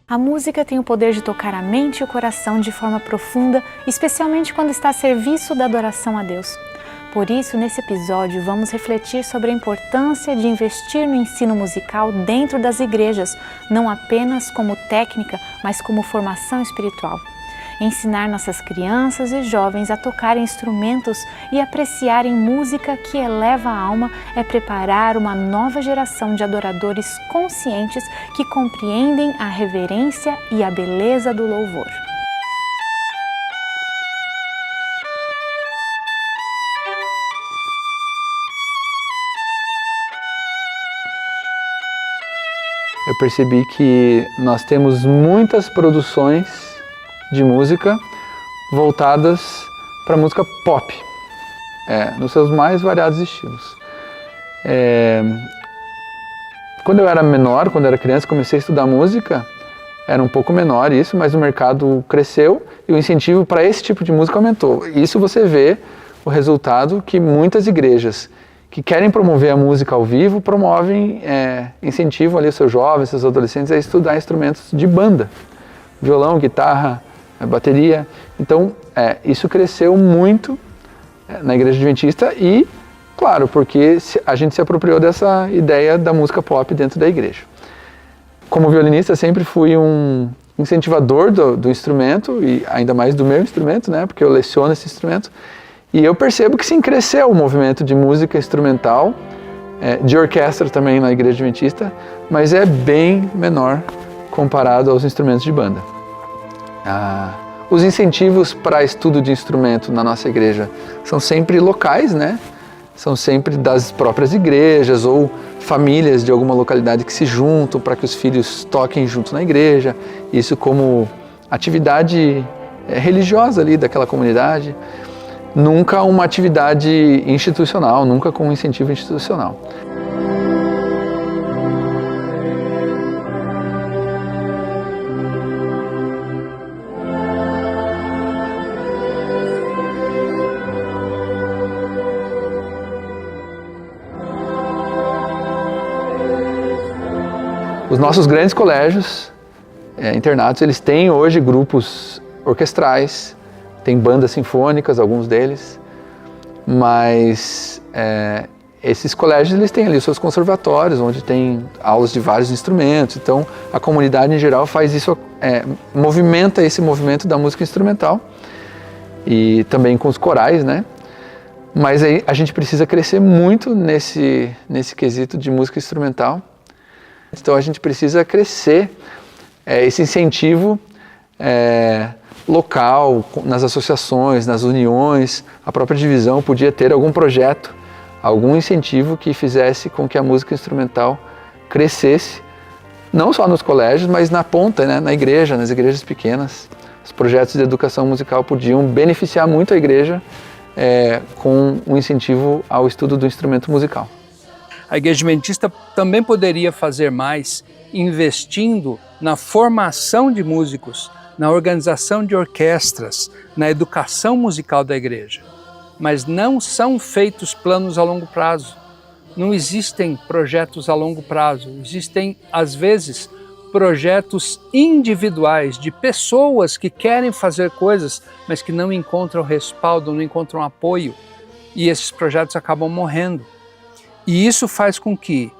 A música tem o poder de tocar a mente e o coração de forma profunda, especialmente quando está a serviço da adoração a Deus. Por isso, nesse episódio, vamos refletir sobre a importância de investir no ensino musical dentro das igrejas, não apenas como técnica, mas como formação espiritual. Ensinar nossas crianças e jovens a tocarem instrumentos e apreciarem música que eleva a alma é preparar uma nova geração de adoradores conscientes que compreendem a reverência e a beleza do louvor. Eu percebi que nós temos muitas produções de música voltadas para música pop, nos seus mais variados estilos. Quando eu era menor, quando eu era criança, comecei a estudar música, era um pouco menor isso, mas o mercado cresceu e o incentivo para esse tipo de música aumentou. Isso você vê o resultado que muitas igrejas que querem promover a música ao vivo, promovem, incentivam ali os seus jovens, seus adolescentes a estudar instrumentos de banda, violão, guitarra, bateria. Então, isso cresceu muito na Igreja Adventista e, claro, porque a gente se apropriou dessa ideia da música pop dentro da igreja. Como violinista, sempre fui um incentivador do instrumento e ainda mais do meu instrumento, né, porque eu leciono esse instrumento. E eu percebo que sim, cresceu o movimento de música instrumental, de orquestra também na Igreja Adventista, mas é bem menor comparado aos instrumentos de banda. Os incentivos para estudo de instrumento na nossa igreja são sempre locais, né? São sempre das próprias igrejas ou famílias de alguma localidade que se juntam para que os filhos toquem junto na igreja. Isso como atividade religiosa ali daquela comunidade. Nunca uma atividade institucional, nunca com um incentivo institucional. Os nossos grandes colégios, internatos, eles têm hoje grupos orquestrais, tem bandas sinfônicas, alguns deles, mas esses colégios eles têm ali os seus conservatórios, onde tem aulas de vários instrumentos, então a comunidade em geral faz isso, movimenta esse movimento da música instrumental e também com os corais, né? Mas aí a gente precisa crescer muito nesse quesito de música instrumental. Então a gente precisa crescer esse incentivo local, nas associações, nas uniões. A própria divisão podia ter algum projeto, algum incentivo que fizesse com que a música instrumental crescesse, não só nos colégios, mas na ponta, né, na igreja, nas igrejas pequenas. Os projetos de educação musical podiam beneficiar muito a igreja com um incentivo ao estudo do instrumento musical. A Igreja Adventista também poderia fazer mais investindo na formação de músicos, na organização de orquestras, na educação musical da igreja. Mas não são feitos planos a longo prazo. Não existem projetos a longo prazo. Existem, às vezes, projetos individuais de pessoas que querem fazer coisas, mas que não encontram respaldo, não encontram apoio. E esses projetos acabam morrendo. E isso faz com que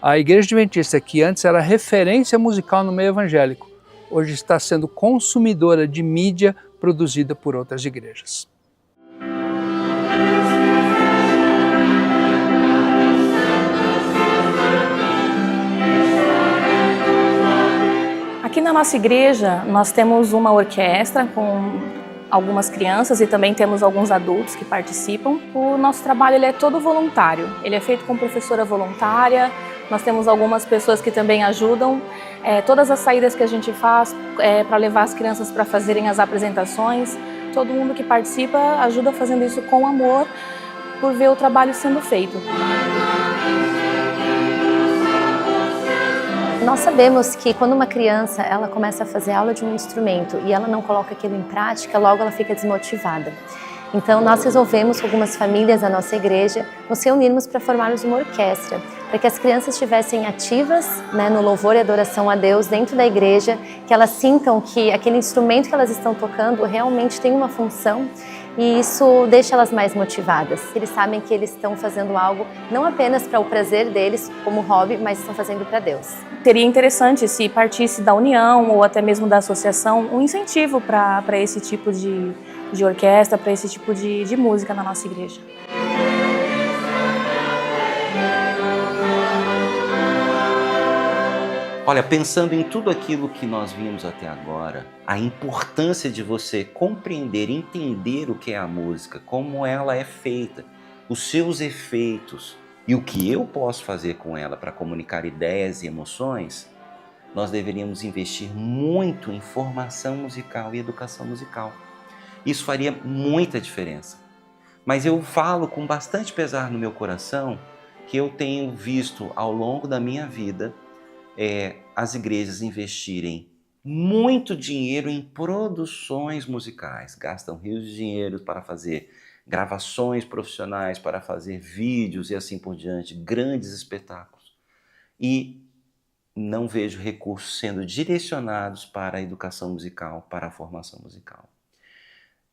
a Igreja Adventista, que antes era referência musical no meio evangélico, hoje está sendo consumidora de mídia produzida por outras igrejas. Aqui na nossa igreja, nós temos uma orquestra com algumas crianças e também temos alguns adultos que participam. O nosso trabalho ele é todo voluntário, ele é feito com professora voluntária, nós temos algumas pessoas que também ajudam. Todas as saídas que a gente faz para levar as crianças para fazerem as apresentações, todo mundo que participa ajuda fazendo isso com amor, por ver o trabalho sendo feito. Nós sabemos que quando uma criança ela começa a fazer aula de um instrumento e ela não coloca aquilo em prática, logo ela fica desmotivada. Então nós resolvemos com algumas famílias da nossa igreja nos reunirmos para formarmos uma orquestra. para que as crianças estivessem ativas, né, no louvor e adoração a Deus dentro da igreja, que elas sintam que aquele instrumento que elas estão tocando realmente tem uma função e isso deixa elas mais motivadas. Eles sabem que eles estão fazendo algo não apenas para o prazer deles como hobby, mas estão fazendo para Deus. Seria interessante se partisse da união ou até mesmo da associação um incentivo para esse tipo de orquestra, para esse tipo de música na nossa igreja. Olha, pensando em tudo aquilo que nós vimos até agora, a importância de você compreender, entender o que é a música, como ela é feita, os seus efeitos e o que eu posso fazer com ela para comunicar ideias e emoções, nós deveríamos investir muito em formação musical e educação musical. Isso faria muita diferença. Mas eu falo com bastante pesar no meu coração que eu tenho visto ao longo da minha vida as igrejas investirem muito dinheiro em produções musicais, gastam rios de dinheiro para fazer gravações profissionais, para fazer vídeos e assim por diante, grandes espetáculos. E não vejo recursos sendo direcionados para a educação musical, para a formação musical.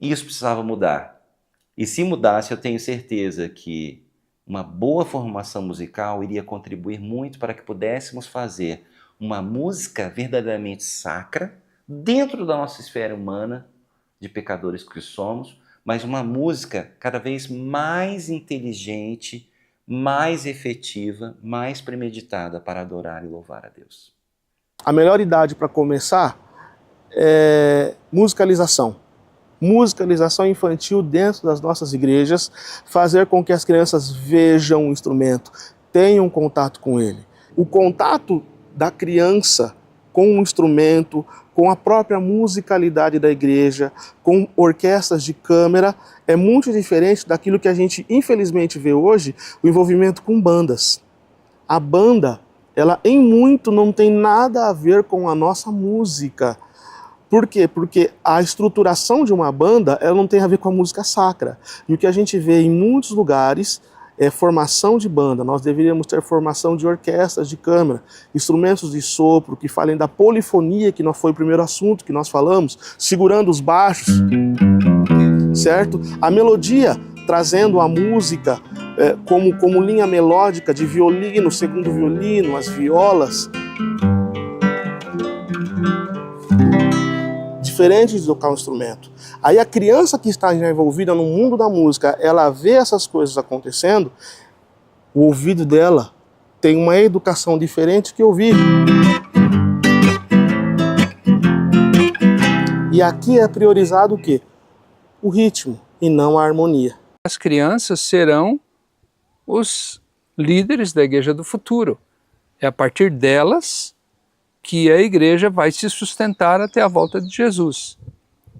Isso precisava mudar. E se mudasse, eu tenho certeza que uma boa formação musical iria contribuir muito para que pudéssemos fazer uma música verdadeiramente sacra, dentro da nossa esfera humana, de pecadores que somos, mas uma música cada vez mais inteligente, mais efetiva, mais premeditada para adorar e louvar a Deus. A melhor idade para começar é musicalização. Musicalização infantil dentro das nossas igrejas, fazer com que as crianças vejam o instrumento, tenham contato com ele. O contato da criança com o instrumento, com a própria musicalidade da igreja, com orquestras de câmara, é muito diferente daquilo que a gente infelizmente vê hoje, o envolvimento com bandas. A banda, ela em muito não tem nada a ver com a nossa música. Por quê? Porque a estruturação de uma banda, ela não tem a ver com a música sacra. E o que a gente vê em muitos lugares é formação de banda. Nós deveríamos ter formação de orquestras de câmara, instrumentos de sopro, que falem da polifonia, que foi o primeiro assunto que nós falamos, segurando os baixos, certo? A melodia, trazendo a música como linha melódica de violino, segundo violino, as violas. Diferente de tocar um instrumento. Aí a criança que está já envolvida no mundo da música, ela vê essas coisas acontecendo, o ouvido dela tem uma educação diferente que ouvir. E aqui é priorizado o quê? O ritmo e não a harmonia. As crianças serão os líderes da igreja do futuro. É a partir delas que a igreja vai se sustentar até a volta de Jesus.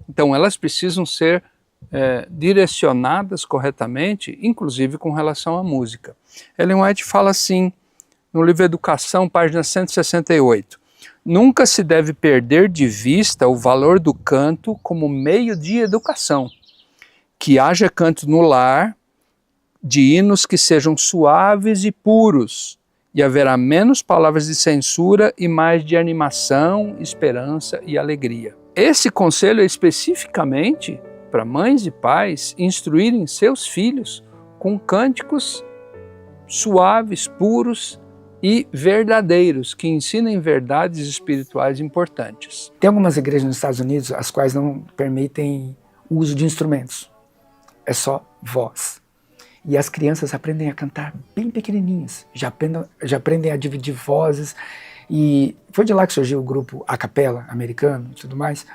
Então elas precisam ser direcionadas corretamente, inclusive com relação à música. Ellen White fala assim, no livro Educação, página 168, nunca se deve perder de vista o valor do canto como meio de educação. Que haja canto no lar, de hinos que sejam suaves e puros, e haverá menos palavras de censura e mais de animação, esperança e alegria. Esse conselho é especificamente para mães e pais instruírem seus filhos com cânticos suaves, puros e verdadeiros, que ensinem verdades espirituais importantes. Tem algumas igrejas nos Estados Unidos as quais não permitem o uso de instrumentos, é só voz. E as crianças aprendem a cantar bem pequenininhas, já aprendem a dividir vozes. E foi de lá que surgiu o grupo a capella americano e tudo mais.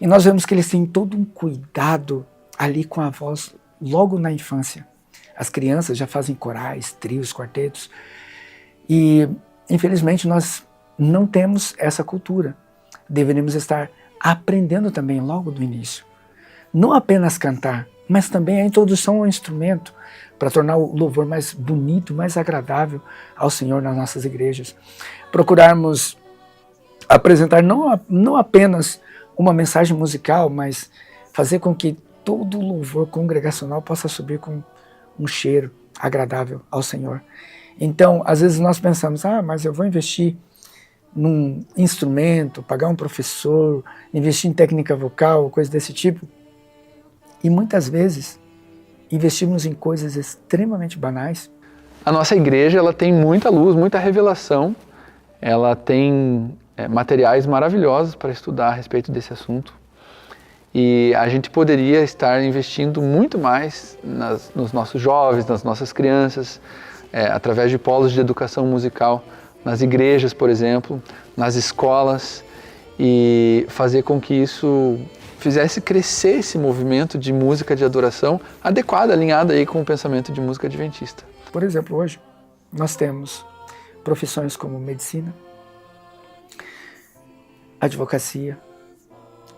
E nós vemos que eles têm todo um cuidado ali com a voz logo na infância. As crianças já fazem corais, trios, quartetos. E infelizmente nós não temos essa cultura. Deveríamos estar aprendendo também logo do início. Não apenas cantar, mas também a introdução ao instrumento, para tornar o louvor mais bonito, mais agradável ao Senhor nas nossas igrejas. Procurarmos apresentar não apenas uma mensagem musical, mas fazer com que todo o louvor congregacional possa subir com um cheiro agradável ao Senhor. Então, às vezes nós pensamos, mas eu vou investir num instrumento, pagar um professor, investir em técnica vocal, coisa desse tipo. E muitas vezes investimos em coisas extremamente banais. A nossa igreja, ela tem muita luz, muita revelação. Ela tem materiais maravilhosos para estudar a respeito desse assunto. E a gente poderia estar investindo muito mais nos nossos jovens, nas nossas crianças, através de polos de educação musical, nas igrejas, por exemplo, nas escolas, e fazer com que isso fizesse crescer esse movimento de música de adoração adequada, alinhada aí com o pensamento de música adventista. Por exemplo, hoje nós temos profissões como medicina, advocacia,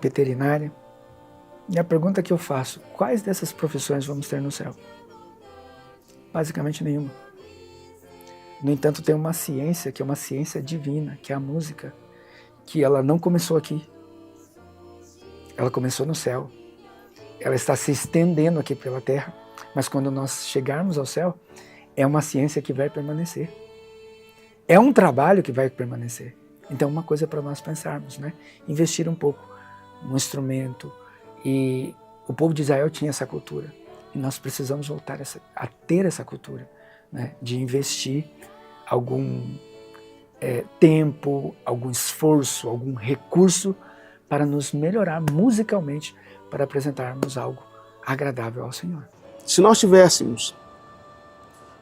veterinária. E a pergunta que eu faço, quais dessas profissões vamos ter no céu? Basicamente nenhuma. No entanto, tem uma ciência que é uma ciência divina, que é a música, que ela não começou aqui. Ela começou no céu. Ela está se estendendo aqui pela terra, mas quando nós chegarmos ao céu, é uma ciência que vai permanecer. É um trabalho que vai permanecer. Então, uma coisa para nós pensarmos, né? Investir um pouco no instrumento. E o povo de Israel tinha essa cultura. E nós precisamos voltar a ter essa cultura, né? De investir algum tempo, algum esforço, algum recurso para nos melhorar musicalmente, para apresentarmos algo agradável ao Senhor. Se nós tivéssemos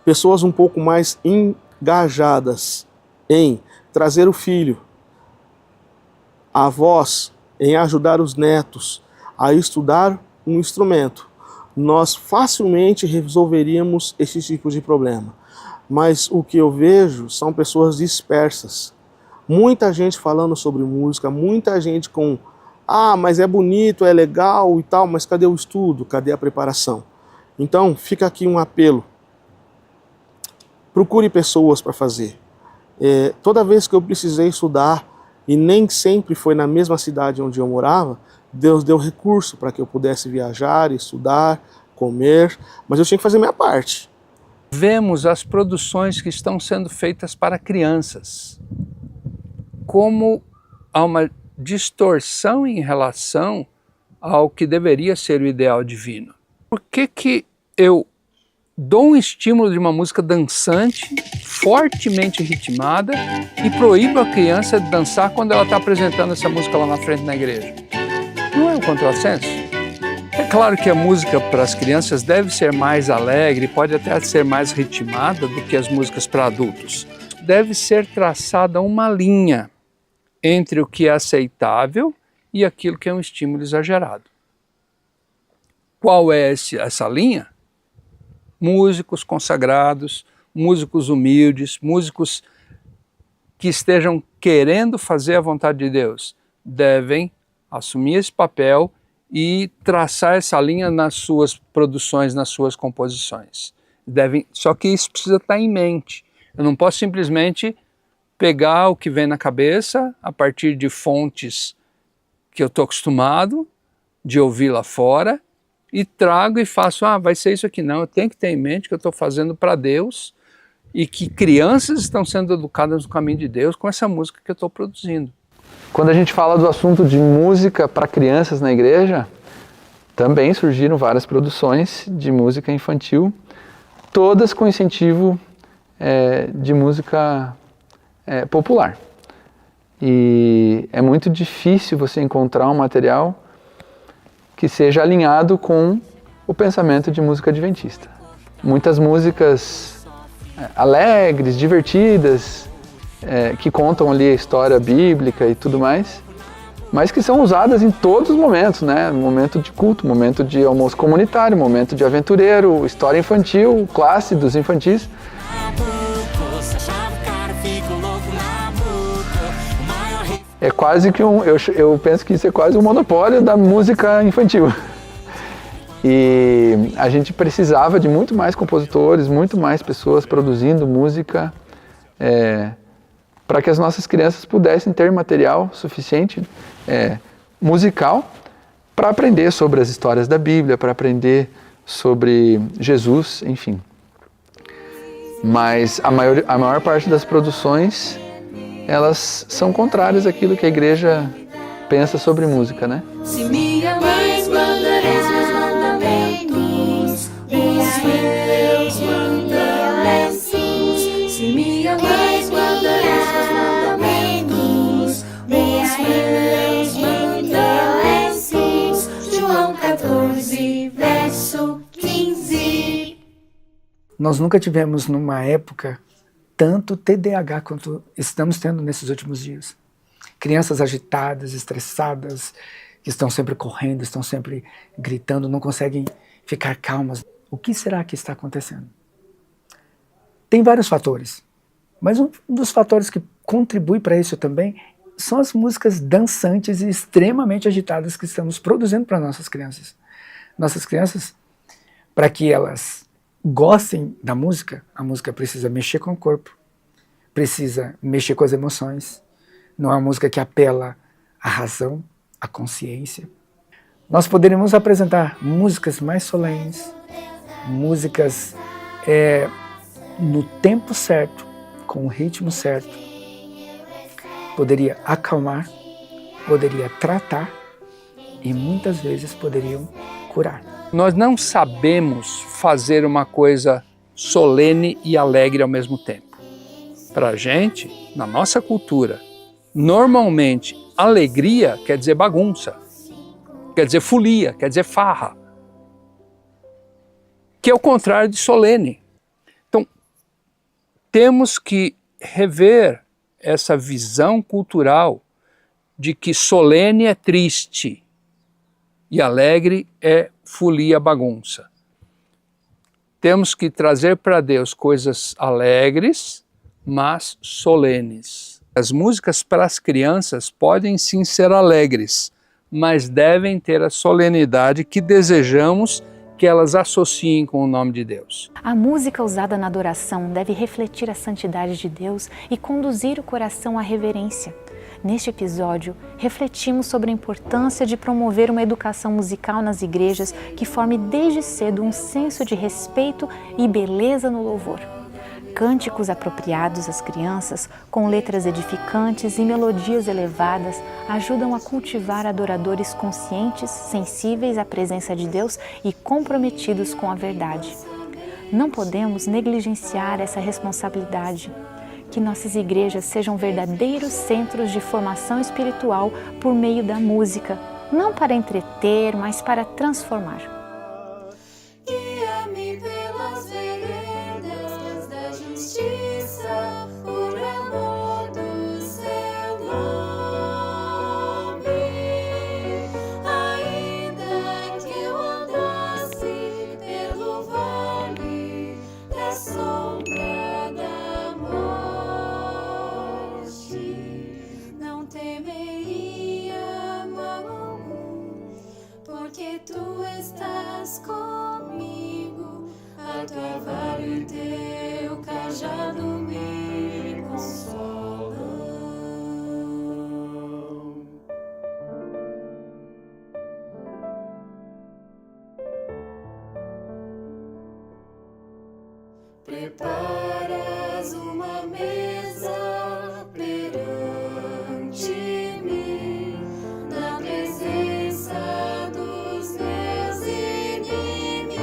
pessoas um pouco mais engajadas em trazer o filho, a avós em ajudar os netos a estudar um instrumento, nós facilmente resolveríamos esse tipo de problema. Mas o que eu vejo são pessoas dispersas. Muita gente falando sobre música, muita gente com mas é bonito, é legal e tal, mas cadê o estudo? Cadê a preparação? Então, fica aqui um apelo. Procure pessoas para fazer. Toda vez que eu precisei estudar, e nem sempre foi na mesma cidade onde eu morava, Deus deu recurso para que eu pudesse viajar, estudar, comer, mas eu tinha que fazer minha parte. Vemos as produções que estão sendo feitas para crianças, como há uma distorção em relação ao que deveria ser o ideal divino. Por que eu dou um estímulo de uma música dançante, fortemente ritmada, e proíbo a criança de dançar quando ela está apresentando essa música lá na frente na igreja? Não é um contrassenso? É claro que a música para as crianças deve ser mais alegre, pode até ser mais ritmada do que as músicas para adultos. Deve ser traçada uma linha entre o que é aceitável e aquilo que é um estímulo exagerado. Qual é essa linha? Músicos consagrados, músicos humildes, músicos que estejam querendo fazer a vontade de Deus, devem assumir esse papel e traçar essa linha nas suas produções, nas suas composições. Só que isso precisa estar em mente. Eu não posso simplesmente pegar o que vem na cabeça a partir de fontes que eu estou acostumado de ouvir lá fora e trago e faço, vai ser isso aqui. Não, eu tenho que ter em mente que eu estou fazendo para Deus e que crianças estão sendo educadas no caminho de Deus com essa música que eu estou produzindo. Quando a gente fala do assunto de música para crianças na igreja, também surgiram várias produções de música infantil, todas com incentivo de música popular. E é muito difícil você encontrar um material que seja alinhado com o pensamento de música adventista. Muitas músicas alegres, divertidas, que contam ali a história bíblica e tudo mais, mas que são usadas em todos os momentos, né? Momento de culto, momento de almoço comunitário, momento de aventureiro, história infantil, classe dos infantis. É quase que eu penso que isso é quase um monopólio da música infantil. E a gente precisava de muito mais compositores, muito mais pessoas produzindo música para que as nossas crianças pudessem ter material suficiente musical para aprender sobre as histórias da Bíblia, para aprender sobre Jesus, enfim. Mas a maior parte das produções, elas são contrárias àquilo que a igreja pensa sobre música, né? Se me amais, guardareis meus mandamentos, os meus mandamentos. Se me amais, guardareis meus mandamentos, os meus mandamentos. João 14, verso 15. Nós nunca tivemos numa época tanto TDAH quanto estamos tendo nesses últimos dias. Crianças agitadas, estressadas, que estão sempre correndo, estão sempre gritando, não conseguem ficar calmas. O que será que está acontecendo? Tem vários fatores, mas um dos fatores que contribui para isso também são as músicas dançantes e extremamente agitadas que estamos produzindo para nossas crianças. Nossas crianças, para que elas gostem da música, a música precisa mexer com o corpo, precisa mexer com as emoções. Não é uma música que apela à razão, à consciência. Nós poderíamos apresentar músicas mais solenes, músicas no tempo certo, com o ritmo certo. Poderia acalmar, poderia tratar e muitas vezes poderiam curar. Nós não sabemos fazer uma coisa solene e alegre ao mesmo tempo. Para a gente, na nossa cultura, normalmente alegria quer dizer bagunça, quer dizer folia, quer dizer farra, que é o contrário de solene. Então, temos que rever essa visão cultural de que solene é triste e alegre é folia, bagunça. Temos que trazer para Deus coisas alegres, mas solenes. As músicas para as crianças podem sim ser alegres, mas devem ter a solenidade que desejamos que elas associem com o nome de Deus. A música usada na adoração deve refletir a santidade de Deus e conduzir o coração à reverência. Neste episódio, refletimos sobre a importância de promover uma educação musical nas igrejas que forme desde cedo um senso de respeito e beleza no louvor. Cânticos apropriados às crianças, com letras edificantes e melodias elevadas, ajudam a cultivar adoradores conscientes, sensíveis à presença de Deus e comprometidos com a verdade. Não podemos negligenciar essa responsabilidade. Que nossas igrejas sejam verdadeiros centros de formação espiritual por meio da música, não para entreter, mas para transformar. Guia-me pelas veredas da justiça, por amor do seu nome. Ainda que eu andasse pelo vale da sombra da morte, não temeria mal algum, porque tu estás comigo, a tua vara e teu cajado me consolam. Preparas uma mesa perante mim, na presença dos meus inimigos.